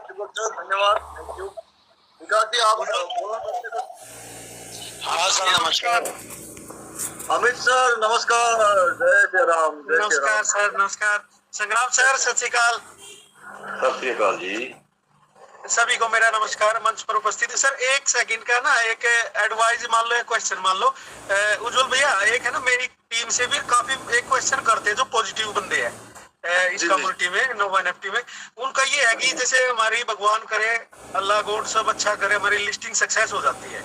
Sir, धन्यवाद, thank you. विकास जी, आप बोलना चाहते थे? हाँ सर, नमस्कार। अमित सर नमस्कार। जय श्री राम, जय श्री नमस्कार राम। सर, नमस्कार। संग्राम सर, सत श्री अकाल। सत श्री अकाल जी। सभी को मेरा नमस्कार। मंच पर उपस्थित सर, एक सेकंड का ना एक एडवाइस मान लो, एक क्वेश्चन मान लो। उज्जवल भैया, एक है ना मेरी टीम से भी काफी एक क्वेश्चन करते हैं जो पॉजिटिव बंदे हैं इस कम्युनिटी में, नोवा एनएफटी में। उनका ये है कि जैसे हमारी भगवान करे, अल्लाह गॉड सब अच्छा करे, हमारी लिस्टिंग सक्सेस हो जाती है।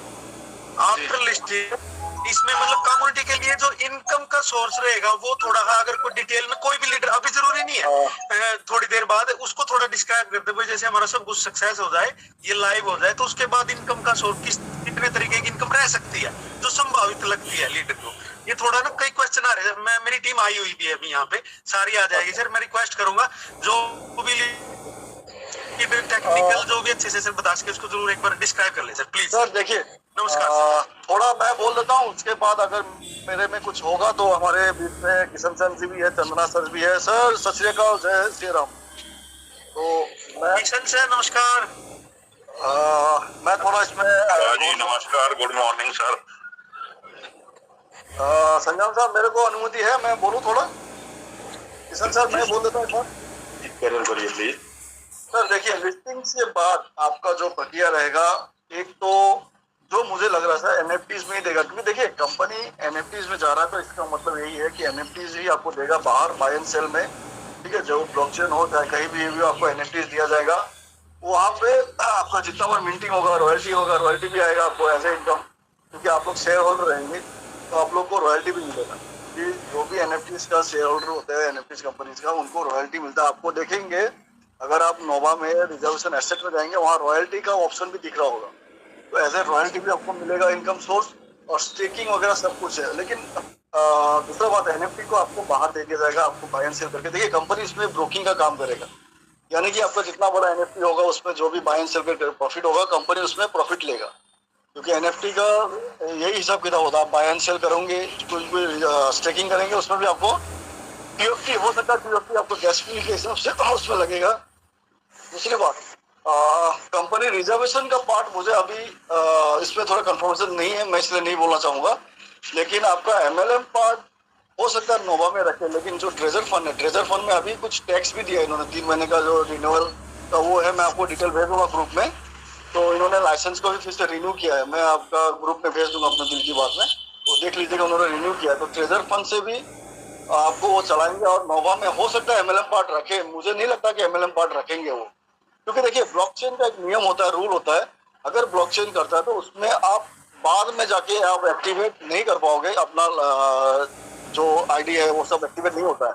आफ्टर लिस्टिंग इसमें मतलब कम्युनिटी के लिए जो इनकम का सोर्स रहेगा वो थोड़ा, अगर कोई डिटेल में कोई भी लीडर, अभी जरूरी नहीं है, थोड़ी देर बाद उसको थोड़ा डिस्क्राइब कर दे, जैसे हमारा सब कुछ सक्सेस हो जाए, ये लाइव हो जाए, तो उसके बाद इनकम का सोर्स कितने तरीके की इनकम रह सकती है जो संभावित लगती है लीडर को। ये थोड़ा ना कई क्वेश्चन आ रहे हैं। मैं, मेरी टीम आई हुई भी है अभी यहाँ पे, सारी आ जाएगी सर। मैं रिक्वेस्ट करूंगा जो भी टेक्निकल जो भी अच्छे से सर बता सके उसको जरूर एक बार डिस्क्राइब कर ले सर, प्लीज। सर देखिए, नमस्कार। थोड़ा मैं बोल देता हूँ, उसके बाद अगर मेरे में कुछ होगा तो हमारे बीच में किशन सर जी भी है, चंदना सर भी है। सर सत श्री अकाल, जय श्री राम। तो मैं किशन सर नमस्कार। मैं थोड़ा इसमें जी नमस्कार, गुड मॉर्निंग सर। संजय साहब, मेरे को अनुमति है, मैं बोलूँ थोड़ा? किशन सर, मैं बोल देता हूँ एक बार। करिए प्लीज। सर देखिए, लिस्टिंग के बाद आपका जो प्रक्रिया रहेगा, एक तो जो मुझे लग रहा था एनएफटीज में ही देगा, क्योंकि देखिए कंपनी एनएफटीज में जा रहा है तो इसका मतलब यही है कि एनएफटीज ही आपको देगा बाहर बाय एंड सेल में। ठीक है, जो ब्लॉकचेन हो चाहे कहीं भी आपको एनएफटीज दिया जाएगा। वहाँ पे आपका जितना बार मिंटिंग होगा, रॉयल्टी भी आएगा आपको एज ए इनकम, क्योंकि आप लोग शेयर होल्डर रहेंगे तो आप लोग को रॉयल्टी भी मिलेगा। कि जो भी एनएफटीज का शेयर होल्डर होते हैं एनएफटीज कंपनीज का, उनको रॉयल्टी मिलता है। आपको देखेंगे अगर आप नोवा में रिजर्वेशन एसेट में जाएंगे, वहाँ रॉयल्टी का ऑप्शन भी दिख रहा होगा, तो एज ए रॉयल्टी भी आपको मिलेगा इनकम सोर्स, और स्टेकिंग वगैरह सब कुछ है। लेकिन दूसरा बात, एनएफटी को आपको बाहर दे दिया जाएगा, आपको बाय एंड सेल करके। देखिए कंपनी इसमें ब्रोकिंग का काम करेगा, यानी कि आपका जितना बड़ा एनएफटी होगा उसमें जो भी बाय एंड सेल कर प्रॉफिट होगा, कंपनी उसमें प्रॉफिट लेगा। क्योंकि एनएफटी का यही हिसाब किताब होता है, आप बाय एंड सेल करोगे, कुछ भी स्टेकिंग करेंगे, उसमें भी आपको टीओटी हो सकता है, टीओटी आपको गैस फी के हिसाब से उसमें लगेगा। दूसरी बात, कंपनी रिजर्वेशन का पार्ट मुझे अभी इसमें थोड़ा कंफर्मेशन नहीं है, मैं इसलिए नहीं बोलना चाहूंगा। लेकिन आपका एमएलएम पार्ट हो सकता है नोवा में रखे, लेकिन जो ट्रेजर फंड है, ट्रेजर फंड में अभी कुछ टैक्स भी दिया है इन्होंने, 3 महीने का जो रिन्यूअल का वो है, मैं आपको डिटेल भेज दूंगा ग्रुप में। तो इन्होंने लाइसेंस को भी फिर से रिन्यू किया है, मैं आपका ग्रुप में भेज दूंगा अपने दिल की बात में, तो देख लीजिएगा उन्होंने रिन्यू किया है। तो ट्रेजर फंड से भी आपको वो चलाएंगे, और नोवा में हो सकता है एमएलएम पार्ट रखे। मुझे नहीं लगता कि एमएलएम पार्ट रखेंगे वो, क्योंकि देखिए ब्लॉकचेन का एक नियम होता है, रूल होता है। अगर ब्लॉकचेन करता है तो उसमें आप बाद में जाके आप एक्टिवेट नहीं कर पाओगे, अपना जो आईडी है वो सब एक्टिवेट नहीं होता है।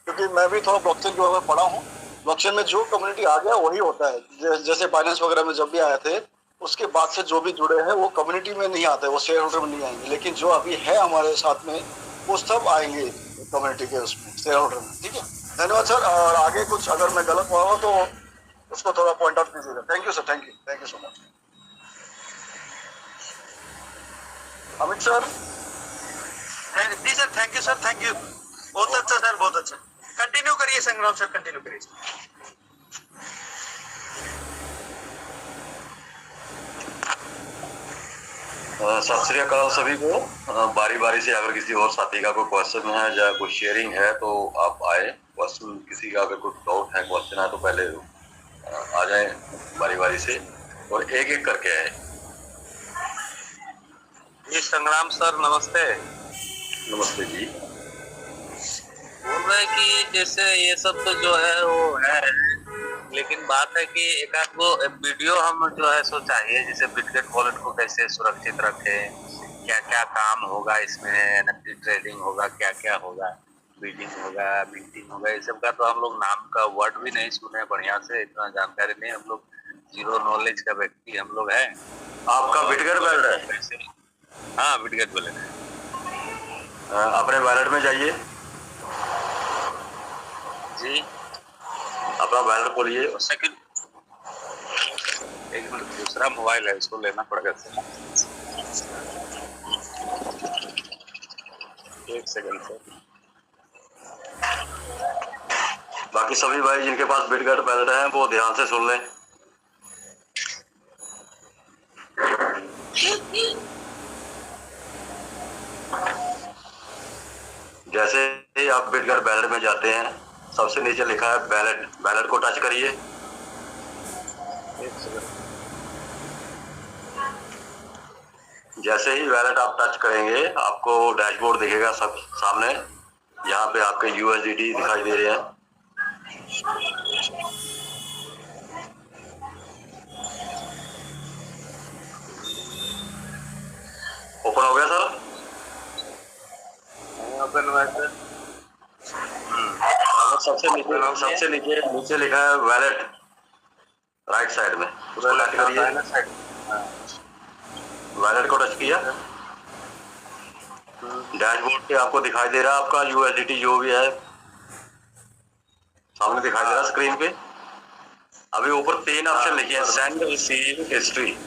क्योंकि मैं भी थोड़ा ब्लॉकचेन के बारे में पढ़ा हूँ, ब्लॉकचेन में जो कम्युनिटी आ गया वही होता है। जैसे बाइनेंस वगैरह में जब भी आए थे, उसके बाद से जो भी जुड़े हैं वो कम्युनिटी में नहीं आते, वो शेयर होल्डर में नहीं आएंगे। लेकिन जो अभी है हमारे साथ में, वो सब आएंगे कम्युनिटी के उसमें, शेयर होल्डर में। ठीक है, धन्यवाद सर। और आगे कुछ अगर मैं गलत हुआ हो तो उसको थोड़ा पॉइंट आउट कीजिएगा। Thank you sir, thank you so much. Amit sir. जी sir, thank you sir, thank you. बहुत अच्छा सर, बहुत अच्छा। कंटिन्यू करिए संग्राम सर, कंटिन्यू करिए। सत श्री अकाल सभी को। बारी बारी से अगर किसी और साथी का कोई क्वेश्चन है या कोई शेयरिंग है तो आप आए। क्वेश्चन किसी का अगर कोई डाउट है, क्वेश्चन है, तो पहले आ जाए बारी बारी से, और एक एक करके आए। जी संग्राम सर नमस्ते। नमस्ते जी। बोल रहे कि जैसे ये सब तो जो है वो है, लेकिन बात है कि एक आध वो वीडियो हम जो है सो चाहिए, जैसे बिटगेट वॉलेट को कैसे सुरक्षित रखें, क्या क्या काम होगा इसमें, एनएफटी ट्रेडिंग होगा, क्या क्या होगा, बीडिंग होगा, मिंटिंग होगा, ये सब का तो हम लोग नाम का वर्ड भी नहीं सुने बढ़िया से, इतना जानकारी नहीं। हम लोग जीरो नॉलेज का व्यक्ति हम लोग है। आपका बिटगेट वॉलेट है? हाँ बिटगेट वॉलेट है। अपने वॉलेट में जाइए जी, अपना वॉलेट खोलिए। सेकंड, एक मिनट, दूसरा मोबाइल है, इसको लेना पड़ेगा सर। एक सेकंड सर। बाकी सभी भाई जिनके पास बिटगेट वॉलेट है वो ध्यान से सुन लें। जैसे ही आप बिटगेट बैलेट में जाते हैं, सबसे नीचे लिखा है बैलेट, बैलेट को टच करिए। जैसे ही वैलेट आप टच करेंगे, आपको डैशबोर्ड दिखेगा सब सामने। यहाँ पे आपके USDT दिखाई दे रहे हैं। ओपन हो गया सर? ओपन हुआ सर। सबसे नीचे लिखा है वैलेट, राइट साइड में। उसको टच करिए। वैलेट को टच किया, डैशबोर्ड पे आपको दिखाई दे रहा है आपका USDT जो भी है सामने दिखाई दे रहा है स्क्रीन पे। अभी ऊपर 3 ऑप्शन लिखे हैं, सेंड, रिसीव, हिस्ट्री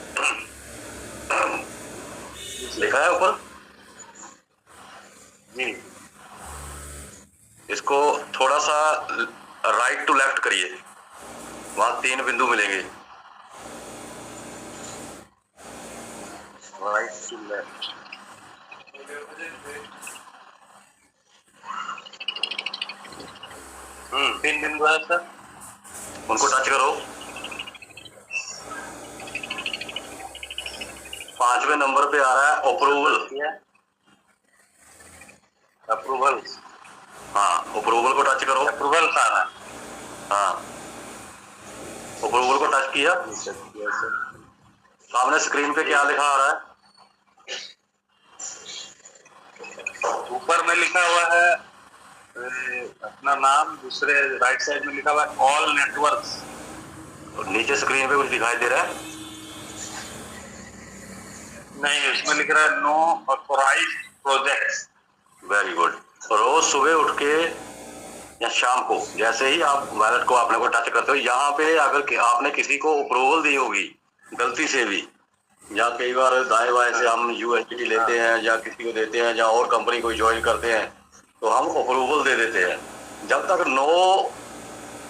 लिखा है ऊपर जी। इसको थोड़ा सा राइट टू लेफ्ट करिए, वहां 3 बिंदु मिलेंगे। Right to left. 3 बिंदु है सर, उनको टच करो। 5वें नंबर पे आ रहा है अप्रूवल। अप्रूवल, हाँ, अप्रूवल को टच करो। अप्रूवल आ रहा है। हाँ, अप्रूवल को टच किया। सामने स्क्रीन पे क्या लिखा आ रहा है? ऊपर में लिखा हुआ है अपना नाम, दूसरे राइट साइड में लिखा हुआ है ऑल नेटवर्क्स, और नीचे स्क्रीन पे कुछ दिखाई दे रहा है? नहीं, उसमें लिख रहा है no authorised projects. Very good. रोज सुबह उठ के या शाम को जैसे ही आप वैलेट को अपने को टच करते हो, यहाँ पे अगर आपने किसी को अप्रूवल दी होगी गलती से भी, या कई बार दाएं बाएं से हम USDT लेते हैं या किसी को देते हैं या और कंपनी को ज्वाइन करते हैं, तो हम अप्रूवल दे देते हैं। जब तक नो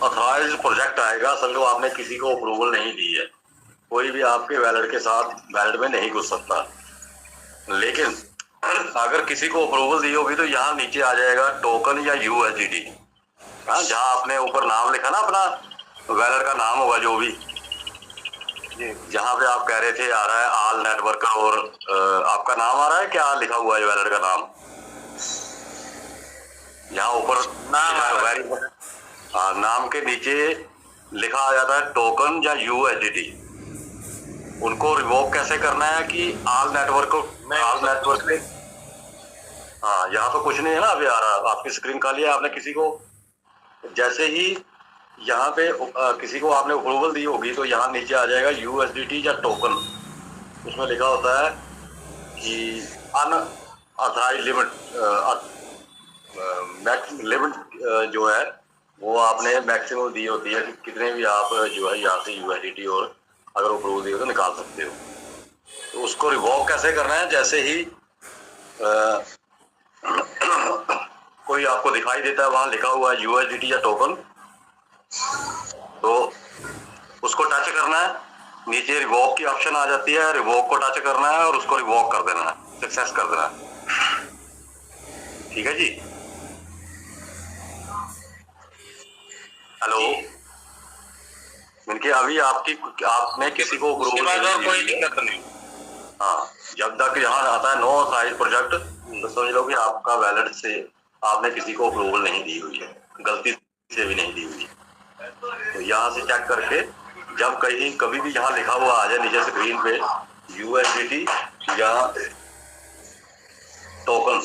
ऑथराइज्ड प्रोजेक्ट आएगा, समझो आपने किसी को अप्रूवल नहीं दी है, कोई भी आपके वैलेट के साथ वैलेट में नहीं घुस सकता। लेकिन अगर किसी को अप्रूवल दी होगी तो यहाँ नीचे आ जाएगा टोकन या USDT। हाँ, जहाँ आपने ऊपर नाम लिखा ना अपना, वैलेट का नाम होगा जो भी, जहाँ पे आप कह रहे थे आ रहा है ऑल नेटवर्क, और आपका नाम आ रहा है, क्या लिखा हुआ है वैलेट का नाम? यहाँ ऊपर नाम के नीचे लिखा आ जाता है टोकन या USDT। उनको रिवोक कैसे करना है कि ऑल नेटवर्क पे, हाँ, यहाँ तो कुछ नहीं है ना अभी आ रहा, आपकी स्क्रीन खाली है। आपने किसी को जैसे ही यहाँ पे किसी को आपने अप्रूवल दी होगी तो यहाँ नीचे आ जाएगा USDT या टोकन। उसमें लिखा होता है कि अनऑथराइज्ड लिमिट जो है वो आपने मैक्सिमम दी होती है कि कितने भी आप जो है यहाँ से USDT और अगर अप्रूवल दी हो तो निकाल सकते हो। तो उसको रिवॉक कैसे करना है? जैसे ही कोई आपको दिखाई देता है वहां लिखा हुआ है USDT या टोकन, तो उसको टच करना है। नीचे रिवॉक की ऑप्शन आ जाती है, रिवॉक को टच करना है और उसको रिवॉक कर देना है, सक्सेस कर देना है। ठीक है जी। हेलो, अभी आपने किसी को कोई दिक्कत नहीं। हाँ, जब तक यहाँ आता है नो ऑथराइज्ड प्रोजेक्ट, तो समझ लो कि आपका वैलेट से आपने किसी को अप्रूवल नहीं दी हुई है, गलती से भी नहीं दी हुई है। तो यहाँ से चेक करके जब कभी भी यहाँ लिखा हुआ आ जाए नीचे स्क्रीन पे USDT या टोकन,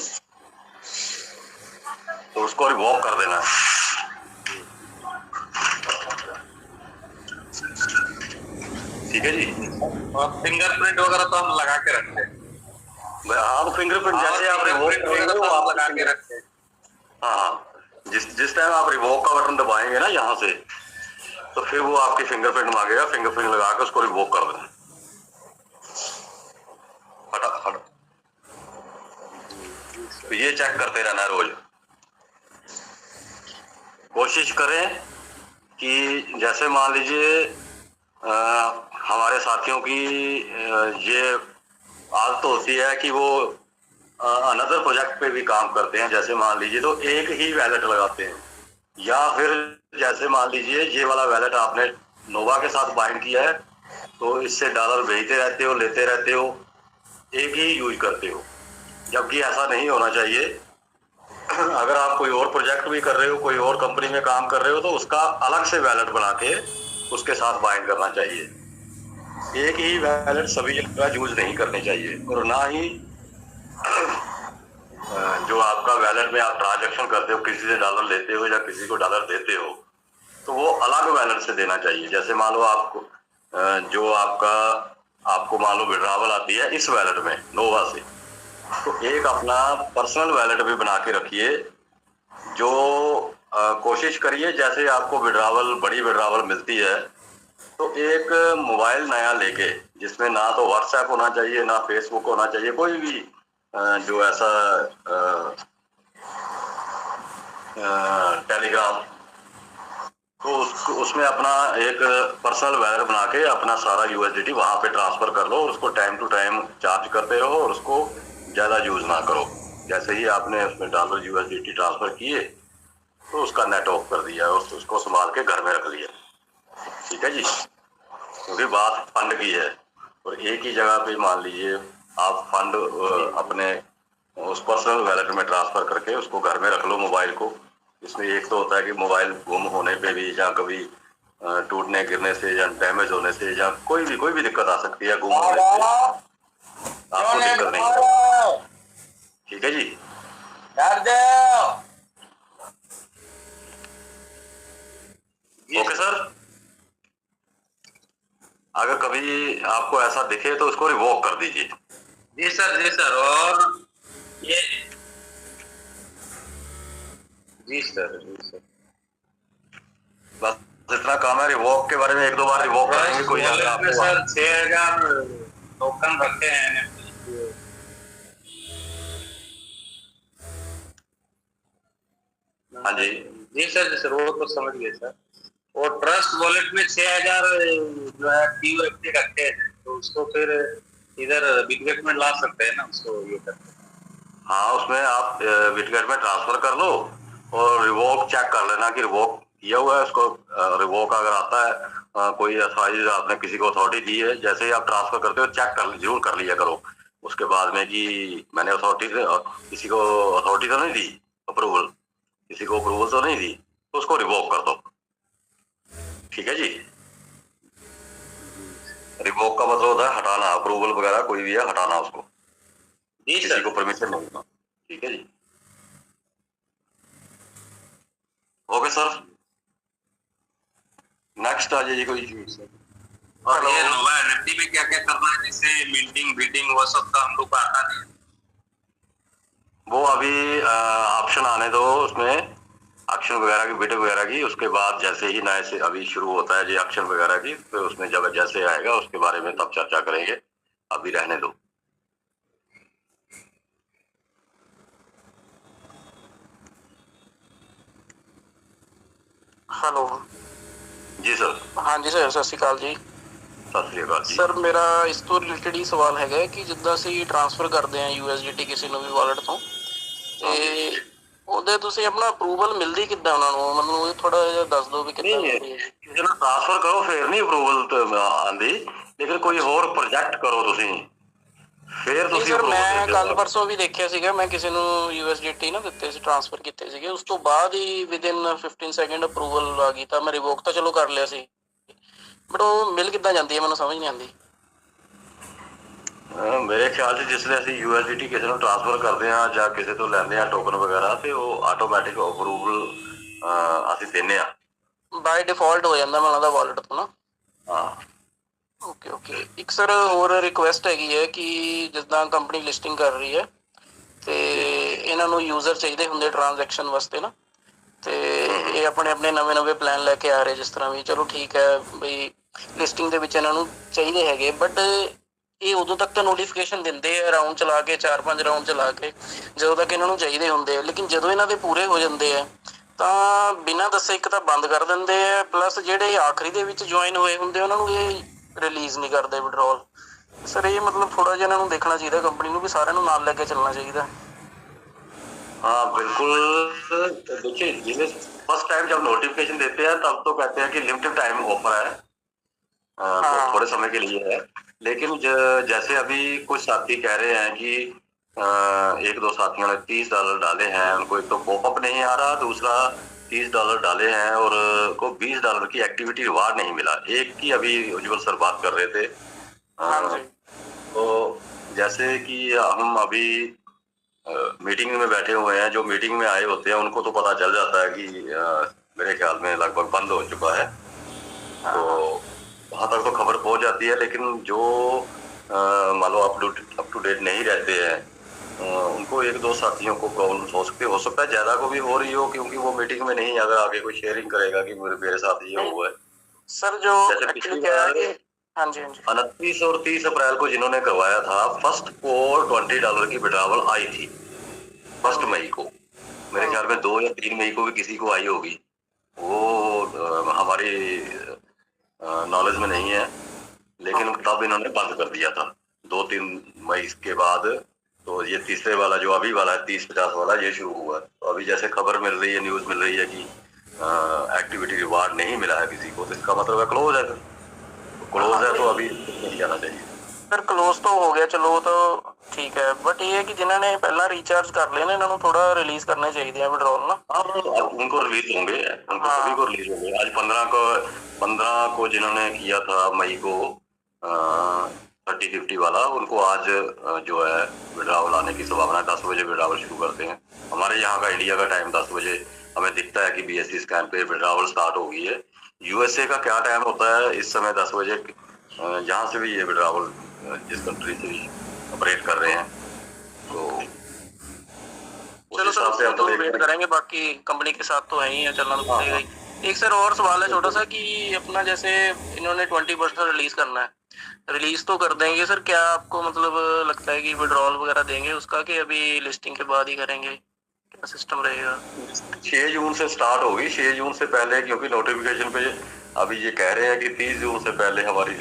तो उसको रिवॉक कर देना है। ठीक है जी। और फिंगरप्रिंट वगैरह तो हम लगा के रखते हैं। हाँ, फिंगरप्रिंट जैसे आप रिवॉक करेंगे वो आप लगा के रखते हैं। हाँ, जिस टाइम आप रिवॉक का बटन दबाएंगे ना यहाँ से, तो फिर वो आपकी फिंगरप्रिंट मांगेगा, फिंगरप्रिंट लगा के उसको रिवॉक कर देना। हट। तो ये चेक करते रहना है रोज। कोशिश करें कि जैसे मान लीजिए हमारे साथियों की ये आदत होती है कि वो अनदर प्रोजेक्ट पे भी काम करते हैं, जैसे मान लीजिए तो एक ही वैलेट लगाते हैं, या फिर जैसे मान लीजिए ये वाला वैलेट आपने नोवा के साथ बाइंड किया है तो इससे डॉलर भेजते रहते हो, लेते रहते हो, एक ही यूज करते हो, जबकि ऐसा नहीं होना चाहिए। अगर आप कोई और प्रोजेक्ट भी कर रहे हो, कोई और कंपनी में काम कर रहे हो, तो उसका अलग से वैलेट बना के उसके साथ बाइंड करना चाहिए। एक ही वैलेट सभी जगह यूज नहीं करनी चाहिए, और ना ही जो आपका वैलेट में आप ट्रांजैक्शन करते हो, किसी से डॉलर लेते हो या किसी को डॉलर देते हो, तो वो अलग वैलेट से देना चाहिए। जैसे मान लो आपको जो आपको मान लो विड्रावल आती है इस वैलेट में नोवा से, तो एक अपना पर्सनल वैलेट भी बना के रखिए। जो कोशिश करिए जैसे आपको बड़ी विड्रावल मिलती है, तो एक मोबाइल नया लेके जिसमें ना तो व्हाट्सएप होना चाहिए, ना फेसबुक होना चाहिए, कोई भी जो ऐसा टेलीग्राम, तो उसमें अपना एक पर्सनल वैलेट बना के अपना सारा यूएसडीटी वहां पे ट्रांसफर कर लो, उसको टाइम टू टाइम चार्ज करते रहो और उसको ज्यादा यूज ना करो। जैसे ही आपने उसमें डॉलर यूएसडीटी ट्रांसफर किए तो उसका नेट ऑफ कर दिया और उसको संभाल के घर में रख लिया। ठीक है जी, क्योंकि बात फंड की है, और एक ही जगह पे मान लीजिए आप फंड अपने उस पर्सनल वैलेट में ट्रांसफर करके उसको घर में रख लो मोबाइल को। इसमें एक तो होता है कि मोबाइल गुम होने पे भी, या कभी टूटने गिरने से, या डैमेज होने से, या कोई भी दिक्कत आ सकती है, गुम होने से आपको दिक्कत नहीं। ठीक है जी, ओके सर। अगर कभी आपको ऐसा दिखे तो उसको रिवोक कर दीजिए। जी सर, जी सर। और ये जी सर, जी सर, बस इतना काम है। रिवोक के बारे में एक दो बार रिवोक करेंगे कोई अगर आपको सर 6000 टोकन रखे हैं। हाँ जी जी सर, जी सर, वो तो समझ गए सर। और ट्रस्ट वॉलेट में 6000 जो है TUFT रखे हैं, तो उसको फिर इधर बिटगेट में ला सकते हैं ना, उसको ये करके। हाँ, उसमें आप बिटगेट में ट्रांसफर कर लो और रिवोक चेक कर लेना कि रिवोक किया हुआ है। उसको रिवोक अगर आता है, कोई अथॉरिटी आपने किसी को अथॉरिटी दी है, जैसे ही आप ट्रांसफर करते हो चेक जरूर कर लिया करो उसके बाद में कि मैंने किसी को अथॉरिटी तो नहीं दी, अप्रूवल, किसी को अप्रूवल तो नहीं दी, तो उसको रिवोक कर दो। ठीक है जी, रिवोक का मतलब होता है हटाना, अप्रूवल वगैरह कोई भी है हटाना उसको, किसी को परमिशन नहीं देना। ठीक है जी, ओके सर। नेक्स्ट आ जाइए कोई। और ये नोवा NFT में क्या क्या करना है, जैसे मिंटिंग बीटिंग वो सब तो हम लोग को आता नहीं। वो अभी ऑप्शन आने दो उसमें, एक्शन वगैरह की, बिट वगैरह की। उसके बाद जैसे ही नए से अभी शुरू होता है जी एक्शन वगैरह की, तो उसमें जब जैसे आएगा उसके बारे में तब चर्चा करेंगे, अभी रहने दो। हेलो जी सर। हाँ जी सर, सਤਿ ਸ਼੍ਰੀ ਅਕਾਲ ਜੀ। ਸਤਿ ਸ੍ਰੀ ਅਕਾਲ ਜੀ ਸਰ ਮੇਰਾ ਇਸ ਤੋਂ ਰਿਲੇਟਡ ਹੀ ਸਵਾਲ ਹੈਗਾ ਕਿ ਜਿੱਦਾਂ ਅਸੀਂ ਟ੍ਰਾਂਸਫਰ ਕਰਦੇ ਹਾਂ USDT ਕਿਸੇ ਨੂੰ ਵੀ ਵਾਲਟ ਤੋਂ, ਤੇ ਉਹਦੇ ਤੁਸੀਂ ਆਪਣਾ ਅਪਰੂਵਲ ਮਿਲਦੀ ਕਿੱਦਾਂ ਉਹਨਾਂ ਨੂੰ, ਮੈਨੂੰ ਉਹ ਥੋੜਾ ਜਿਹਾ ਦੱਸ ਦਿਓ ਵੀ ਕਿੱਦਾਂ ਮਿਲਦੀ ਹੈ। ਕਿਸੇ ਨੂੰ ਟ੍ਰਾਂਸਫਰ ਕਰੋ ਫਿਰ ਨਹੀਂ ਅਪਰੂਵਲ ਆਂਦੀ, ਲੇਕਿਨ ਕੋਈ ਹੋਰ ਪ੍ਰੋਜੈਕਟ ਕਰੋ ਤੁਸੀਂ, ਫਿਰ ਤੁਸੀਂ ਸਰ ਮੈਂ ਕੱਲ ਪਰਸੋਂ ਵੀ ਦੇਖਿਆ ਸੀਗਾ, ਮੈਂ ਕਿਸੇ ਨੂੰ USDT ਨਾ ਦਿੱਤੇ ਸੀ, ਟ੍ਰਾਂਸਫਰ ਕੀਤੇ ਸੀਗੇ, ਉਸ ਤੋਂ ਬਾਅਦ ਹੀ ਵਿਦਿਨ 15 ਸੈਕਿੰਡ ਅਪਰੂਵਲ ਆ ਗਈ, ਤਾਂ ਮੈਂ ਰਿਵੋਕ ਤਾਂ ਚਲੋ ਕਰ ਲਿਆ ਸੀ, ਬਟ ਉਹ ਮਿਲ ਕਿੱਦਾਂ ਜਾਂਦੀ ਹੈ ਮੈਨੂੰ ਸਮਝ ਨਹੀਂ ਆਉਂਦੀ। ਮੇਰੇ ਖਿਆਲ 'ਚ ਜਿਸਲੇ ਅਸੀਂ USDT ਕਿਸੇ ਨੂੰ ਟ੍ਰਾਂਸਫਰ ਕਰਦੇ ਹਾਂ ਜਾਂ ਕਿਸੇ ਤੋਂ ਲੈਂਦੇ ਹਾਂ ਟੋਕਨ ਵਗੈਰਾ, ਤੇ ਉਹ ਆਟੋਮੈਟਿਕ ਅਪਰੂਵਲ ਅਸੀਂ ਦਿੰਦੇ ਹਾਂ, ਬਾਈ ਡਿਫਾਲਟ ਹੋ ਜਾਂਦਾ ਮੈਨੂੰ ਲੱਗਦਾ ਵਾਲਟ ਤੋਂ ਨਾ। ਹਾਂ। Okay okay. ਇੱਕ ਸਰ ਹੋਰ ਰਿਕੁਐਸਟ ਹੈਗੀ ਹੈ ਕਿ ਜਿੱਦਾਂ ਕੰਪਨੀ ਲਿਸਟਿੰਗ ਕਰ ਰਹੀ ਹੈ ਤੇ ਇਹਨਾਂ ਨੂੰ ਯੂਜ਼ਰ ਚਾਹੀਦੇ ਹੁੰਦੇ ਟ੍ਰਾਂਜੈਕਸ਼ਨ ਵਾਸਤੇ ਨਾ, ਤੇ ਇਹ ਆਪਣੇ ਆਪਣੇ ਨਵੇਂ ਪਲਾਨ ਲੈ ਕੇ ਆ ਰਹੇ, ਜਿਸ ਤਰ੍ਹਾਂ ਵੀ ਚਲੋ ਠੀਕ ਹੈ ਬਈ ਲਿਸਟਿੰਗ ਦੇ ਵਿੱਚ ਇਹਨਾਂ ਨੂੰ ਚਾਹੀਦੇ ਹੈਗੇ, ਬਟ ਇਹ ਉਦੋਂ ਤੱਕ ਤਾਂ ਨੋਟੀਫਿਕੇਸ਼ਨ ਦਿੰਦੇ ਆ ਰਾਊਂਡ ਚਲਾ ਕੇ, 4-5 ਰਾਊਂਡ ਚਲਾ ਕੇ, ਜਦੋਂ ਤੱਕ ਇਹਨਾਂ ਨੂੰ ਚਾਹੀਦੇ ਹੁੰਦੇ ਆ, ਲੇਕਿਨ ਜਦੋਂ ਇਹਨਾਂ ਦੇ ਪੂਰੇ ਹੋ ਜਾਂਦੇ ਆ ਤਾਂ ਬਿਨਾਂ ਦੱਸੇ ਇੱਕ ਤਾਂ ਬੰਦ ਕਰ ਦਿੰਦੇ ਆ, ਪਲੱਸ ਜਿਹੜੇ ਆਖਰੀ ਦੇ ਵਿੱਚ ਜੁਆਇਨ ਹੋਏ ਹੁੰਦੇ ਉਹਨਾਂ ਨੂੰ ਇਹ ਰਿਲੀਜ਼ ਨਹੀਂ ਕਰਦੇ ਵਿਡਰੋਲ, ਸਰ ਇਹ ਮਤਲਬ ਥੋੜਾ ਜਿਹਾ ਇਹਨਾਂ ਨੂੰ ਦੇਖਣਾ ਚਾਹੀਦਾ ਕੰਪਨੀ ਨੂੰ ਵੀ ਸਾਰਿਆਂ ਨੂੰ ਨਾਲ ਲੈ ਕੇ ਚੱਲਣਾ ਚਾਹੀਦਾ। हाँ बिल्कुल। देखिए जिन्हें फर्स्ट टाइम जब नोटिफिकेशन देते हैं तब तो कहते हैं कि लिमिटेड टाइम ऑफर है, तो थोड़े समय के लिए है। लेकिन जैसे अभी कुछ साथी कह रहे हैं कि एक दो साथियों ने $30 डाले हैं, उनको एक तो पॉपअप नहीं आ रहा, दूसरा $30 डाले हैं और को $20 की एक्टिविटी रिवार्ड नहीं मिला। एक की अभी उज्जवल सर बात कर रहे थे। तो जैसे कि हम अभी मीटिंग में बैठे हुए हैं, जो मीटिंग में आए होते हैं उनको तो पता चल जाता है कि मेरे ख्याल में लगभग बंद हो चुका है, तो वहाँ तक तो खबर पहुँच जाती है। लेकिन जो मान लो अप टू डेट नहीं रहते हैं, उनको एक दो साथियों को प्रॉब्लम हो सकता है ज़्यादा को भी हो रही हो, क्योंकि वो मीटिंग में नहीं अगर आगे कोई शेयरिंग करेगा कि मेरे साथ ये हुआ है। सर जो एक्चुअली क्या है कि हाँ जी 29 और 30 अप्रैल को जिन्होंने करवाया था, फर्स्ट को $20 की विड्रॉवल आई थी 1 मई को। मेरे ख्याल में 2 या 3 मई को भी किसी को आई होगी, वो हमारी नॉलेज में नहीं है। लेकिन तब इन्होंने बंद कर दिया था 2-3 मई के बाद। तो ये तीसरे वाला जो अभी वाला है 30-50 वाला ये शुरू हुआ है। तो अभी जैसे खबर मिल रही है, न्यूज मिल रही है कि एक्टिविटी रिवार्ड नहीं मिला है किसी को, तो इसका मतलब है क्लोज है। क्लोज है तो अभी नहीं जाना चाहिए। सर क्लोज तो हो गया, चलो वो तो ठीक है, बट ये है कि जिन्होंने पहला रिचार्ज कर लिया ना, इन्होंने थोड़ा रिलीज करने चाहिए विड्रॉल ना। अब उनको रिलीज होंगे, उनको सभी को रिलीज होंगे। आज 15 को जिन्होंने किया था मई को 30-50 वाला, उनको आज जो है विड्रॉल आने की संभावना है। 10 बजे विड्रॉल शुरू करते हैं। हमारे यहाँ का इंडिया का टाइम 10 बजे हमें दिखता है कि BSE स्कैन पे विड्रॉल स्टार्ट हो गई है। USA का क्या टाइम होता है इस समय 10 बजे, जहाँ से भी ये विड्रॉल जिस कंट्री से भी ऑपरेट कर रहे हैं, तो चलो सर हम तो वेट करेंगे, बाकी कंपनी के साथ तो है ही है, चलना तो पड़ेगा ही। एक सर और सवाल है छोटा सा कि अपना जैसे इन्होंने 20% रिलीज करना है, रिलीज तो कर देंगे सर, क्या आपको मतलब लगता है कि विड्रॉल वगैरह देंगे उसका, कि अभी लिस्टिंग के बाद ही करेंगे, क्या सिस्टम रहेगा? 6 जून से स्टार्ट होगी, 6 जून से पहले, क्योंकि नोटिफिकेशन पे अभी ये कह रहे हैं कि 30 जून से पहले हमारी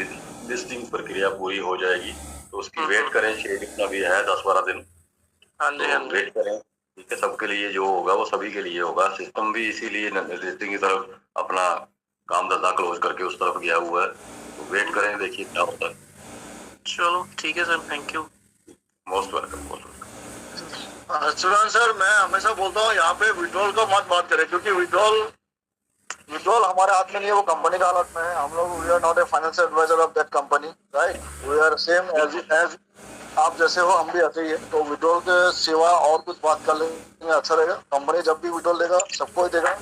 लिस्टिंग प्रक्रिया पूरी हो जाएगी। तो उसकी वेट करें, 6 जितना भी है 10-12 दिन वेट करें। ठीक है, सबके लिए जो होगा वो सभी के लिए होगा। सिस्टम भी इसीलिए लिस्टिंग की तरफ अपना काम धंधा क्लोज करके उस तरफ गया हुआ है। तो वेट करें, देखिए क्या होता है। चलो ठीक है sir, thank you, most welcome. Sushant sir, मैं हमेशा बोलता हूँ यहाँ पे विड्रॉल का मत बात करें, क्योंकि विड्रॉल हमारे हाथ में नहीं है, वो कंपनी का हाथ में है। हम लोग we are not a financial advisor of that company, right? We are same as आप जैसे हो, हम भी ऐसे ही है। तो विड्रॉल के सिवा और कुछ बात कर लेंगे अच्छा रहेगा। कंपनी जब भी विड्रॉल देगा सबको ही देगा,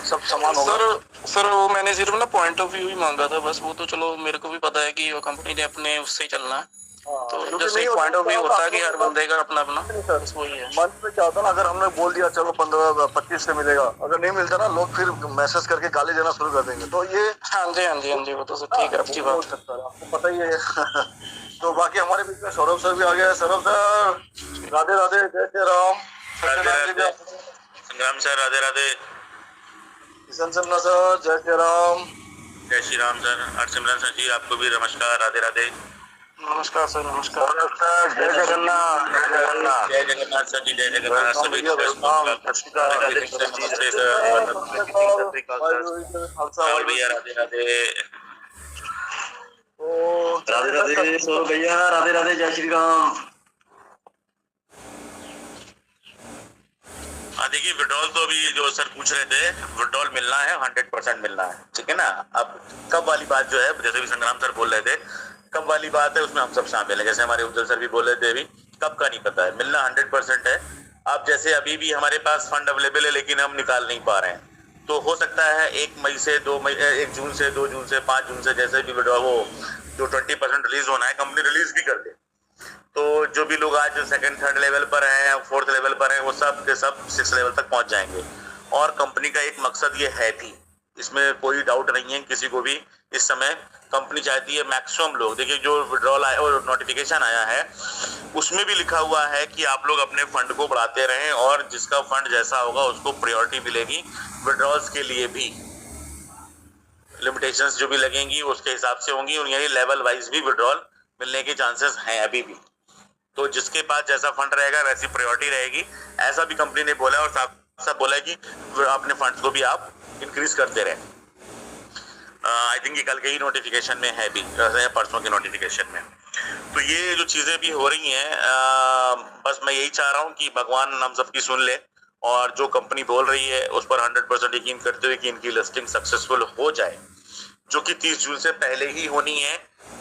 सब समान होगा। सर वो मैंने सिर्फ ना पॉइंट ऑफ व्यू ही मांगा था बस, वो तो चलो मेरे को भी पता है कि वो कंपनी ने अपने उससे ही चलना है। तो जैसे पॉइंट ऑफ व्यू होता है कि हर बंदे का अपना अपना, बस वही है। मन में क्या होता है ना, अगर हमने बोल दिया चलो 15-25 से मिलेगा, अगर नहीं मिलता ना, लोग फिर मैसेज करके गाली देना शुरू कर देंगे। तो ये हाँ जी वो तो सर ठीक है, अच्छी बात है, आपको पता ही है। तो बाकी हमारे बीच में सौरभ सर भी आ गया है। सौरभ सर राधे राधे, जय श्री राम। संग्राम सर राधे राधे। किशन चंद्र सर जय श्री राम। जय श्री राम सर। हरसिमरन सर जी आपको भी नमस्कार, राधे राधे। नमस्कार सर, नमस्कार सर, जय जगन्नाथ। जय जगन्नाथ सर जी, जय जगन्नाथ सभी भैया, राधे राधे। राधे राधे सौरभ भैया, राधे राधे, जय श्री राम। हाँ देखिए, विड्रॉल तो अभी जो सर पूछ रहे थे, विड्रॉल मिलना है, 100% मिलना है, ठीक है ना। अब कब वाली बात जो है, जैसे भी संग्राम सर बोल रहे थे, कब वाली बात है उसमें हम सब शामिल है। जैसे हमारे उज्जवल सर भी बोल रहे थे, अभी कब का नहीं पता है, मिलना 100% है। अब जैसे अभी भी हमारे पास फंड अवेलेबल है, लेकिन हम निकाल नहीं पा रहे हैं, तो हो सकता है 1 मई से 2 मई, 1 जून से 2 जून से 5 जून से, जैसे भी विड्रॉल वो जो 20% रिलीज होना है, कंपनी रिलीज भी कर दे। तो जो भी लोग आज 2nd 3rd लेवल पर हैं, 4th लेवल पर हैं, वो सब के सब 6th लेवल तक पहुंच जाएंगे। और कंपनी का एक मकसद ये है थी, इसमें कोई डाउट नहीं है किसी को भी। इस समय कंपनी चाहती है मैक्सिमम लोग, देखिए जो विड्रॉल आया और नोटिफिकेशन आया है उसमें भी लिखा हुआ है कि आप लोग अपने फंड को बढ़ाते रहें, और जिसका फंड जैसा होगा उसको प्रायोरिटी मिलेगी। विड्रॉल्स के लिए भी लिमिटेशंस जो भी लगेंगी उसके हिसाब से होंगी, और यही लेवल वाइज भी विड्रॉल मिलने के चांसेस हैं अभी भी। तो जिसके पास जैसा फंड रहेगा वैसी प्रायोरिटी रहेगी, ऐसा भी कंपनी ने बोला और साफ साफ बोला है कि अपने फंड्स को भी आप इंक्रीज करते रहें। आई थिंक ये कल के ही नोटिफिकेशन में है भी, परसों के नोटिफिकेशन में। तो ये जो चीजें भी हो रही हैं, बस मैं यही चाह रहा हूँ कि भगवान हम सबकी सुन ले और जो कंपनी बोल रही है उस पर 100% यकीन करते हुए कि इनकी लिस्टिंग सक्सेसफुल हो जाए, जो कि 30 जून से पहले ही होनी है।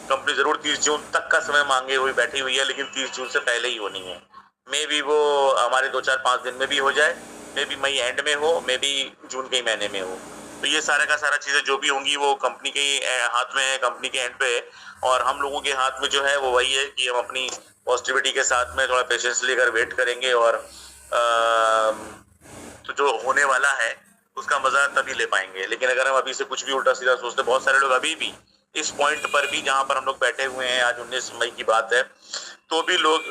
कंपनी जरूर 30 जून तक का समय मांगे हुई बैठी हुई है, लेकिन 30 जून से पहले ही होनी है। मे बी वो हमारे 2-4-5 दिन में भी हो जाए, मे बी मई एंड में हो, मे बी जून के ही महीने में हो। तो ये सारा का सारा चीजें जो भी होंगी वो कंपनी के हाथ में है, कंपनी के एंड पे है। और हम लोगों के हाथ में जो है वो वही है कि हम अपनी पॉजिटिविटी के साथ में थोड़ा पेशेंस लेकर वेट करेंगे और तो जो होने वाला है उसका मजा तभी ले पाएंगे। लेकिन अगर हम अभी से कुछ भी उल्टा सीधा सोचते, बहुत सारे लोग अभी भी इस पॉइंट पर भी जहां पर हम लोग बैठे हुए हैं, आज 19 मई की बात है, तो भी लोग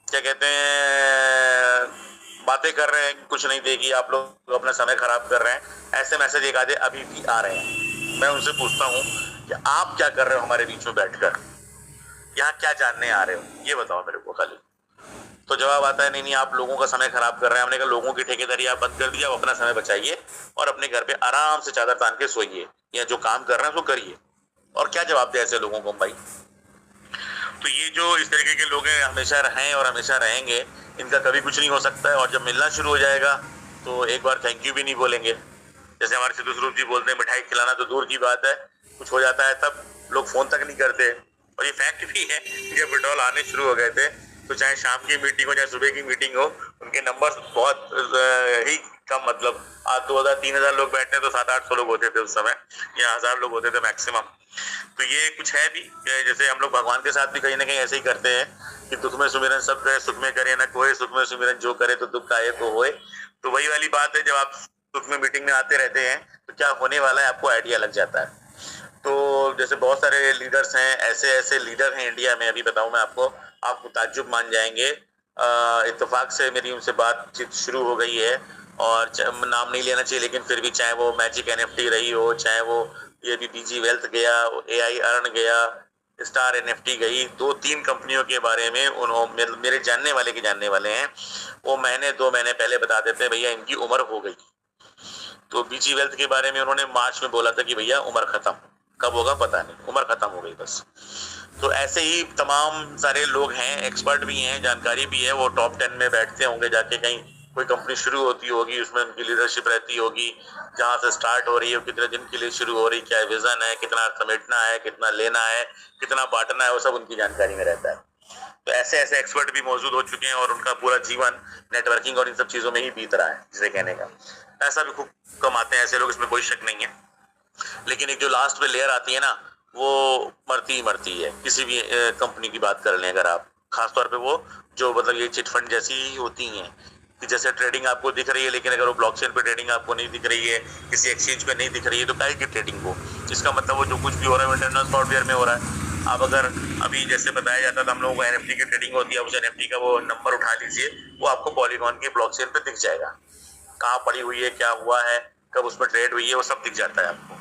क्या कहते हैं बातें कर रहे हैं कि कुछ नहीं देगी, आप लोग अपना समय खराब कर रहे हैं, ऐसे मैसेज एक आधे अभी भी आ रहे हैं। मैं उनसे पूछता हूँ कि आप क्या कर रहे हो हमारे बीच में बैठकर, यहाँ क्या जानने आ रहे हो, ये बताओ मेरे को खाली। तो जवाब आता है नहीं आप लोगों का समय खराब कर रहे हैं। हमने कहा लोगों की ठेकेदारी आप बंद कर दिया, अपना समय बचाइए और अपने घर पे आराम से चादर तान के सोइए या जो काम कर रहे हैं उसको करिए। और क्या जवाब दे ऐसे लोगों को भाई। तो ये जो इस तरीके के लोग हैं हमेशा हैं और हमेशा रहेंगे, इनका कभी कुछ नहीं हो सकता है। और जब मिलना शुरू हो जाएगा तो एक बार थैंक यू भी नहीं बोलेंगे। जैसे हमारे सिद्धू स्वरूप जी बोलते हैं मिठाई खिलाना तो दूर की बात है, कुछ हो जाता है तब लोग फोन तक नहीं करते। और ये फैक्ट भी है, जब विड्रॉल आने शुरू हो गए थे तो चाहे शाम की मीटिंग हो चाहे सुबह की मीटिंग हो, उनके नंबर बहुत ही कम, मतलब आज 2000-3000 लोग बैठते हैं तो 700-800 लोग होते थे उस समय, या 1000 लोग होते थे मैक्सिमम। तो ये कुछ है भी, जैसे हम लोग भगवान के साथ भी कहीं ना कहीं ऐसे ही करते हैं कि दुख में सुमिरन सब करे, सुख में करे ना कोई, सुख में सुमिरन जो करे तो दुख आए तो होए। तो वही वाली बात है, जब आप सुख में मीटिंग में आते रहते हैं तो क्या होने वाला है आपको आइडिया लग जाता है। तो जैसे बहुत सारे लीडर्स हैं, ऐसे ऐसे लीडर हैं इंडिया में, अभी बताऊं मैं आपको, आप ताज्जुब मान जाएंगे। इत्तेफाक से मेरी उनसे बातचीत शुरू हो गई है और नाम नहीं लेना चाहिए लेकिन फिर भी, चाहे वो मैजिक NFT रही हो, चाहे वो ये भी BG वेल्थ गया, AI अर्न गया, स्टार NFT गई, 2-3 कंपनियों के बारे में उन्होंने मेरे जानने वाले के जानने वाले हैं, वो महीने 2 महीने पहले बता देते हैं भैया इनकी उम्र हो गई। तो BG वेल्थ के बारे में उन्होंने मार्च में बोला था कि भैया उम्र खत्म, कब होगा पता नहीं, उम्र खत्म हो गई बस। तो ऐसे ही तमाम सारे लोग हैं, एक्सपर्ट भी हैं, जानकारी भी है, वो टॉप 10 में बैठते होंगे जाके, कहीं कोई कंपनी शुरू होती होगी उसमें उनकी लीडरशिप रहती होगी, जहां से स्टार्ट हो रही है, कितने दिन के लिए शुरू हो रही, क्या विजन है, कितना समेटना है, कितना लेना है, कितना बांटना है, वो सब उनकी जानकारी में रहता है। तो ऐसे ऐसे एक्सपर्ट भी मौजूद हो चुके हैं और उनका पूरा जीवन नेटवर्किंग और इन सब चीजों में ही बीत रहा है, जिसे कहने का। ऐसा भी खूब कमाते हैं ऐसे लोग, इसमें कोई शक नहीं है। लेकिन एक जो लास्ट में लेयर आती है ना, वो मरती ही मरती है। किसी भी कंपनी की बात कर लें अगर आप, खासतौर पे वो जो मतलब ये चिट फंड जैसी ही होती हैं कि जैसे ट्रेडिंग आपको दिख रही है, लेकिन अगर वो ब्लॉकचेन पे ट्रेडिंग आपको नहीं दिख रही है, किसी एक्सचेंज पे नहीं दिख रही है, तो काहे की ट्रेडिंग वो, इसका मतलब वो जो कुछ भी हो रहा है इंटरनल सॉफ्टवेयर में हो रहा है। आप अगर अभी जैसे बताया जाता था हम लोगों को NFT की ट्रेडिंग होती है, उस NFT का वो नंबर उठा लीजिए, वो आपको पॉलीगॉन के ब्लॉकचेन पे दिख जाएगा, कहाँ पड़ी हुई है, क्या हुआ है, कब उसमें ट्रेड हुई है, वो सब दिख जाता है आपको।